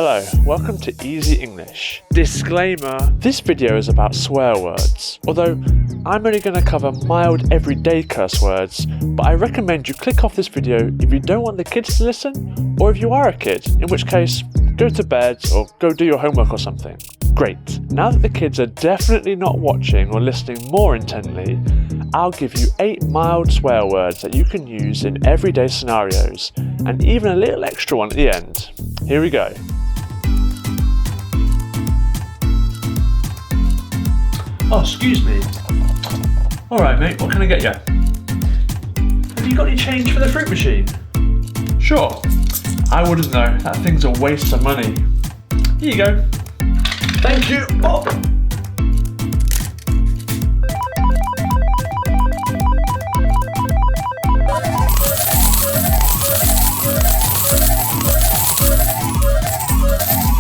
Hello, welcome to Easy English. Disclaimer, this video is about swear words. Although, I'm only going to cover mild everyday curse words, but I recommend you click off this video if you don't want the kids to listen, or if you are a kid, in which case, go to bed or go do your homework or something. Great, now that the kids are definitely not watching or listening more intently, I'll give you 8 mild swear words that you can use in everyday scenarios, and even a little extra one at the end. Here we go. Oh, excuse me. Alright mate, what can I get you? Have you got any change for the fruit machine? Sure. I wouldn't know, that thing's a waste of money. Here you go. Thank you. Oh.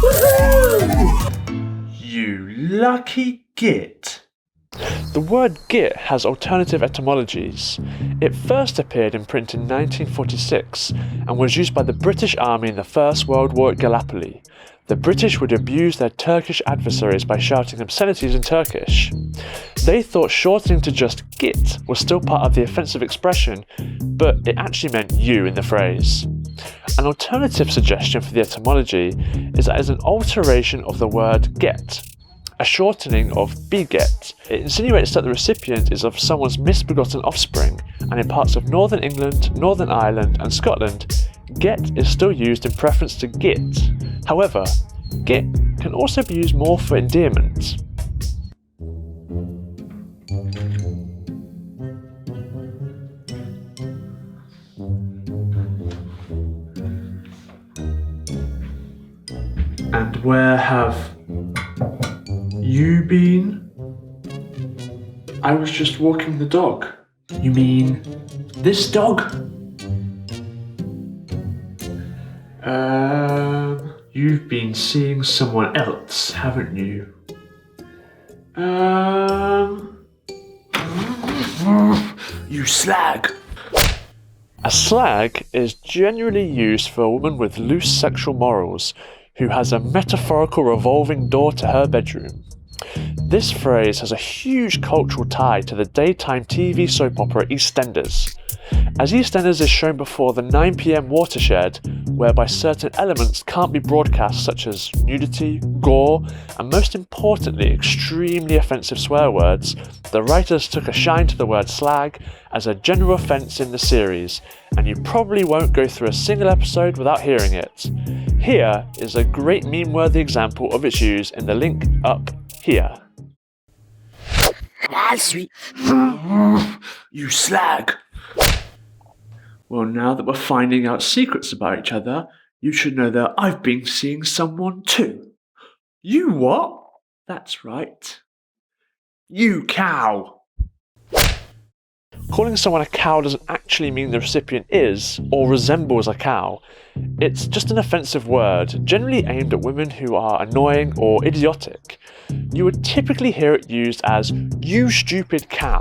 Woohoo! You lucky git. The word git has alternative etymologies. It first appeared in print in 1946 and was used by the British Army in the First World War at Gallipoli. The British would abuse their Turkish adversaries by shouting obscenities in Turkish. They thought shortening to just git was still part of the offensive expression, but it actually meant you in the phrase. An alternative suggestion for the etymology is that it's an alteration of the word get, a shortening of beget. It insinuates that the recipient is of someone's misbegotten offspring, and in parts of Northern England, Northern Ireland and Scotland, get is still used in preference to git. However, git can also be used more for endearment. And where have you been? I was just walking the dog. You mean this dog? You've been seeing someone else, haven't you? You slag. A slag is generally used for a woman with loose sexual morals who has a metaphorical revolving door to her bedroom. This phrase has a huge cultural tie to the daytime TV soap opera EastEnders, as EastEnders is shown before the 9 PM watershed, whereby certain elements can't be broadcast such as nudity, gore, and most importantly extremely offensive swear words. The writers took a shine to the word slag as a general offence in the series, and you probably won't go through a single episode without hearing it. Here is a great meme-worthy example of its use in the link up here. You slag. Well, now that we're finding out secrets about each other, you should know that I've been seeing someone too. You what? That's right. You cow. Calling someone a cow doesn't actually mean the recipient is or resembles a cow. It's just an offensive word, generally aimed at women who are annoying or idiotic. You would typically hear it used as, you stupid cow.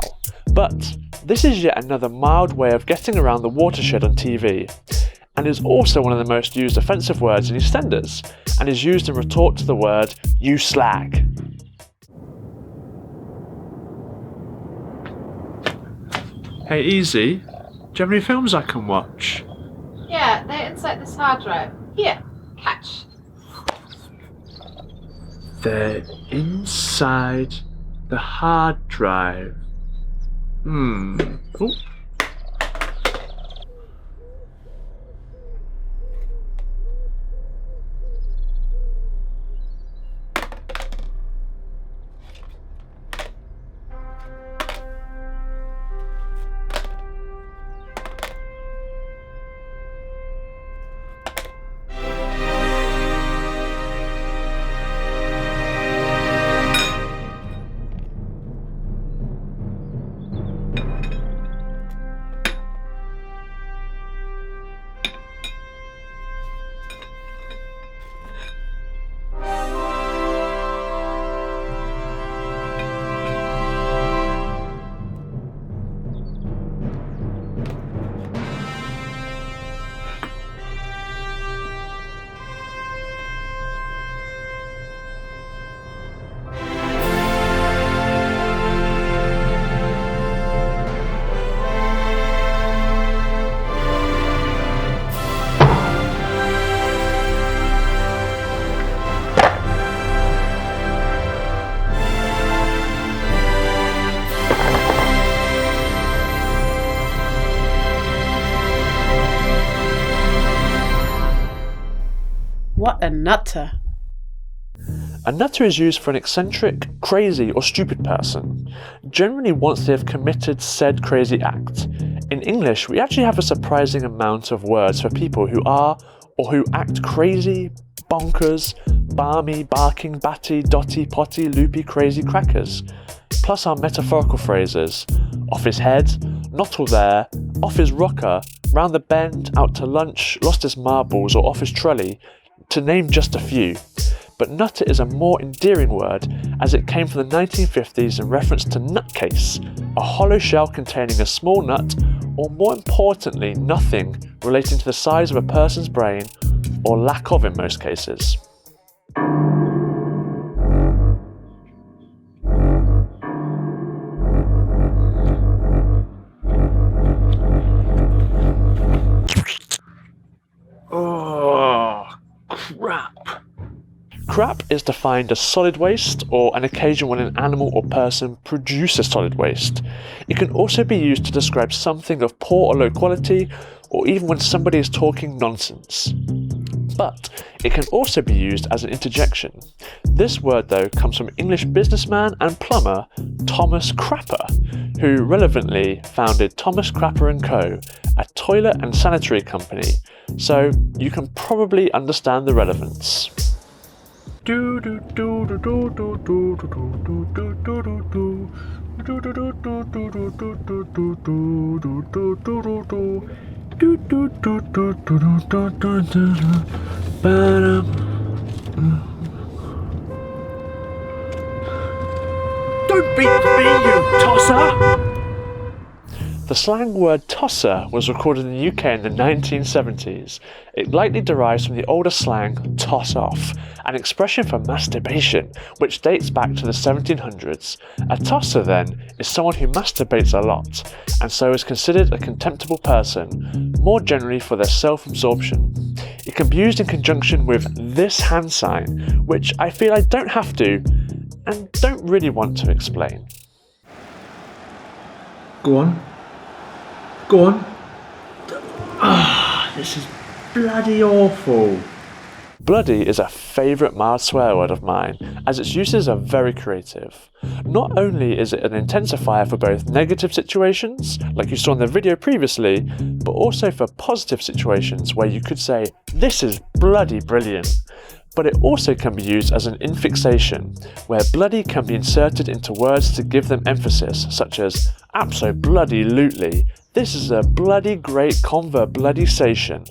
But this is yet another mild way of getting around the watershed on TV, and is also one of the most used offensive words in EastEnders, and is used in retort to the word, you slag. Hey Easy, do you have any films I can watch? Yeah, they're inside this hard drive. Here, catch. They're inside the hard drive. Ooh. What a nutter. A nutter is used for an eccentric, crazy or stupid person, generally once they have committed said crazy act. In English, we actually have a surprising amount of words for people who are or who act crazy, bonkers, barmy, barking, batty, dotty, potty, loopy, crazy crackers. Plus our metaphorical phrases, off his head, not all there, off his rocker, round the bend, out to lunch, lost his marbles or off his trolley, to name just a few. But nutter is a more endearing word as it came from the 1950s in reference to nutcase, a hollow shell containing a small nut, or more importantly, nothing relating to the size of a person's brain, or lack of in most cases. Oh, crap. Crap is defined as solid waste, or an occasion when an animal or person produces solid waste. It can also be used to describe something of poor or low quality, or even when somebody is talking nonsense. But it can also be used as an interjection. This word, though, comes from English businessman and plumber Thomas Crapper, who relevantly founded Thomas Crapper & Co., a toilet and sanitary company, so you can probably understand the relevance. Don't beat me, you tosser! The slang word tosser was recorded in the UK in the 1970s. It likely derives from the older slang toss off, an expression for masturbation, which dates back to the 1700s. A tosser, then, is someone who masturbates a lot, and so is considered a contemptible person, more generally for their self-absorption. It can be used in conjunction with this hand sign, which I feel I don't have to, and don't really want to explain. Go on. Go on. This is bloody awful. Bloody is a favourite mild swear word of mine, as its uses are very creative. Not only is it an intensifier for both negative situations, like you saw in the video previously, but also for positive situations where you could say, "This is bloody brilliant." But it also can be used as an infixation, where bloody can be inserted into words to give them emphasis, such as abso-bloody-lutely. This is a bloody great conver-bloody-sation.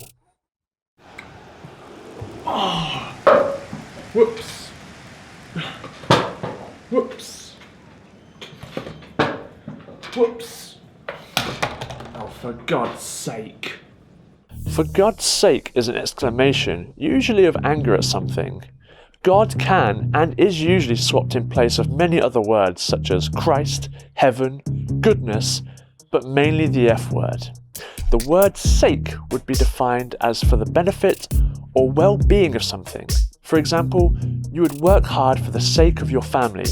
Oh. Whoops. Whoops. Whoops. Oh, for God's sake. For God's sake is an exclamation, usually of anger at something. God can and is usually swapped in place of many other words such as Christ, heaven, goodness, but mainly the F word. The word sake would be defined as for the benefit or well-being of something. For example, you would work hard for the sake of your family.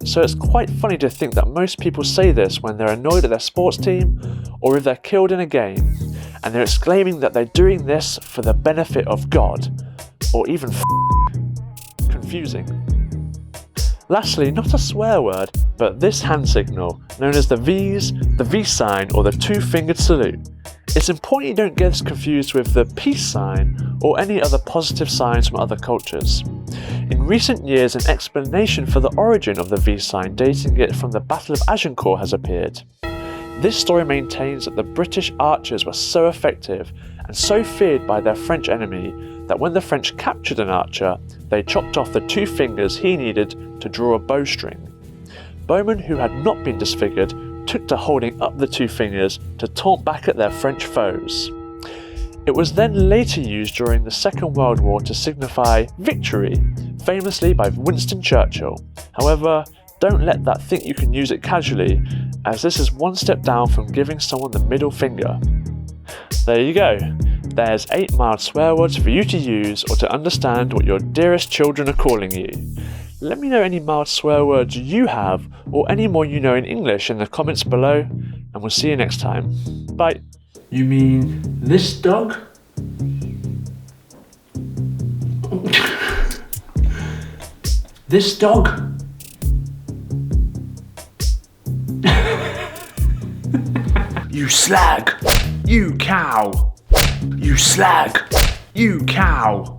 So it's quite funny to think that most people say this when they're annoyed at their sports team or if they're killed in a game, and they're exclaiming that they're doing this for the benefit of God, or even confusing. Lastly, not a swear word, but this hand signal, known as the V's, the V sign, or the two-fingered salute. It's important you don't get this confused with the peace sign or any other positive signs from other cultures. In recent years, an explanation for the origin of the V sign dating it from the Battle of Agincourt has appeared. This story maintains that the British archers were so effective and so feared by their French enemy that when the French captured an archer, they chopped off the two fingers he needed to draw a bowstring. Bowmen who had not been disfigured took to holding up the two fingers to taunt back at their French foes. It was then later used during the Second World War to signify victory, famously by Winston Churchill. However, don't let that think you can use it casually, as this is one step down from giving someone the middle finger. There you go. There's 8 mild swear words for you to use or to understand what your dearest children are calling you. Let me know any mild swear words you have or any more you know in English in the comments below, and we'll see you next time. Bye. You mean this dog? This dog. You slag. You cow. You slag. You cow.